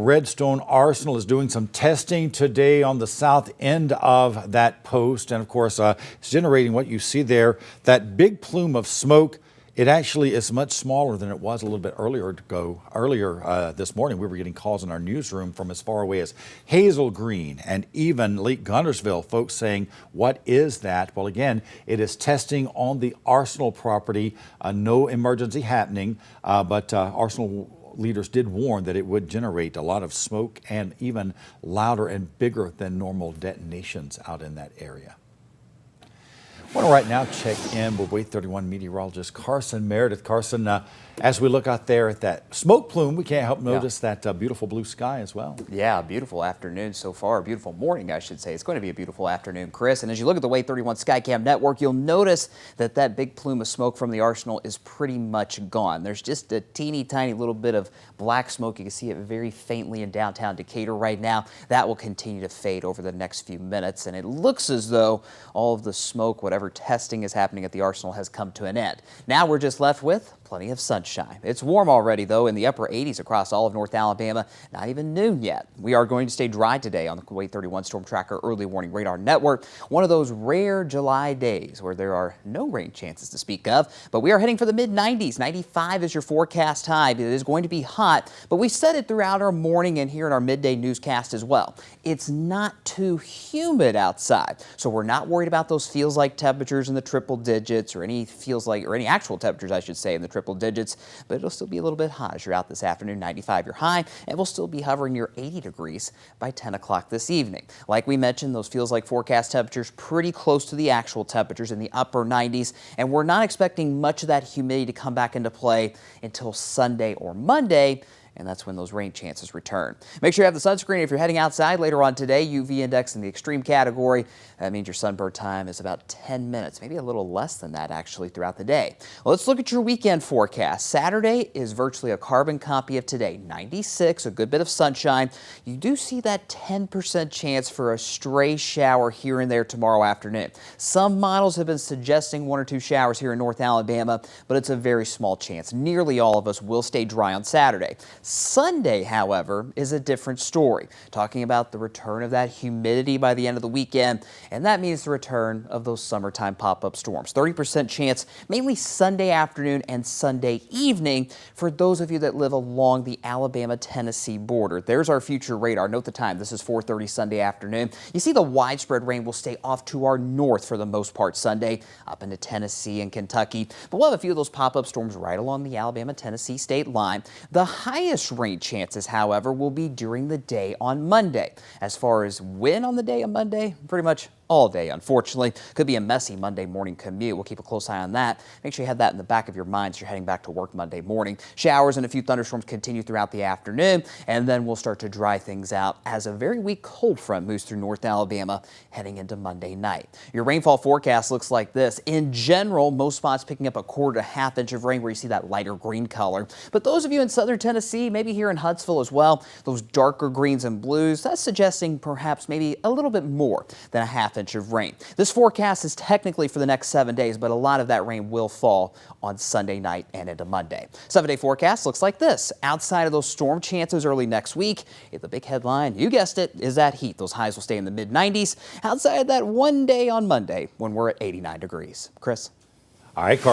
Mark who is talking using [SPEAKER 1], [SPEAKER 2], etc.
[SPEAKER 1] Redstone Arsenal is doing some testing today on the south end of that post, and of course it's generating what you see there, that big plume of smoke. It actually is much smaller than it was a little bit earlier this morning. We were getting calls in our newsroom from as far away as Hazel Green and even Lake Guntersville, folks saying, what is that? Well, again, it is testing on the Arsenal property. No emergency happening, but Arsenal leaders did warn that it would generate a lot of smoke and even louder and bigger than normal detonations out in that area. I want to right now check in with Wait 31 meteorologist Carson Meredith. Carson, as we look out there at that smoke plume, we can't help notice that beautiful blue sky as well.
[SPEAKER 2] Yeah, beautiful afternoon so far. Beautiful morning, I should say. It's going to be a beautiful afternoon, Chris. And as you look at the Wait 31 Skycam network, you'll notice that that big plume of smoke from the Arsenal is pretty much gone. There's just a teeny tiny little bit of black smoke. You can see it very faintly in downtown Decatur right now. That will continue to fade over the next few minutes. And it looks as though all of the smoke, whatever testing is happening at the Arsenal, has come to an end. Now we're just left with plenty of sunshine. It's warm already, though, in the upper 80s across all of North Alabama. Not even noon yet. We are going to stay dry today on the Wait 31 Storm Tracker Early Warning Radar Network. One of those rare July days where there are no rain chances to speak of, but we are heading for the mid-90s. 95 is your forecast high. It is going to be hot, but we said it throughout our morning and here in our midday newscast as well. It's not too humid outside, so we're not worried about those feels-like temperatures in the triple digits or any actual temperatures, I should say, in the triple digits, but it'll still be a little bit hot as you're out this afternoon. 95 your high, and we'll still be hovering near 80 degrees by 10 o'clock this evening. Like we mentioned, those feels like forecast temperatures pretty close to the actual temperatures in the upper 90s, and we're not expecting much of that humidity to come back into play until Sunday or Monday, and that's when those rain chances return. Make sure you have the sunscreen if you're heading outside later on today. UV index in the extreme category. That means your sunburn time is about 10 minutes, maybe a little less than that actually throughout the day. Well, let's look at your weekend forecast. Saturday is virtually a carbon copy of today. 96, a good bit of sunshine. You do see that 10% chance for a stray shower here and there tomorrow afternoon. Some models have been suggesting 1 or 2 showers here in North Alabama, but it's a very small chance. Nearly all of us will stay dry on Saturday. Sunday, however, is a different story, talking about the return of that humidity by the end of the weekend, and that means the return of those summertime pop-up storms. 30% chance mainly Sunday afternoon and Sunday evening for those of you that live along the Alabama-Tennessee border. There's our future radar. Note the time. This is 4:30 Sunday afternoon. You see the widespread rain will stay off to our north for the most part Sunday, up into Tennessee and Kentucky, but we'll have a few of those pop-up storms right along the Alabama-Tennessee state line. The highest rain chances, however, will be during the day on Monday. As far as when on the day on Monday, pretty much all day, unfortunately. Could be a messy Monday morning commute. We'll keep a close eye on that. Make sure you have that in the back of your mind as you're heading back to work Monday morning. Showers and a few thunderstorms continue throughout the afternoon, and then we'll start to dry things out as a very weak cold front moves through North Alabama heading into Monday night. Your rainfall forecast looks like this. In general, most spots picking up a 1/4 to 1/2 inch of rain where you see that lighter green color. But those of you in southern Tennessee, maybe here in Huntsville as well, those darker greens and blues, that's suggesting perhaps maybe a little bit more than a 1/2 inch of rain. This forecast is technically for the next 7 days, but a lot of that rain will fall on Sunday night and into Monday. 7-day forecast looks like this. Outside of those storm chances early next week, the big headline, you guessed it, is that heat. Those highs will stay in the mid-90s. Outside of that one day on Monday when we're at 89 degrees. Chris?
[SPEAKER 1] All right,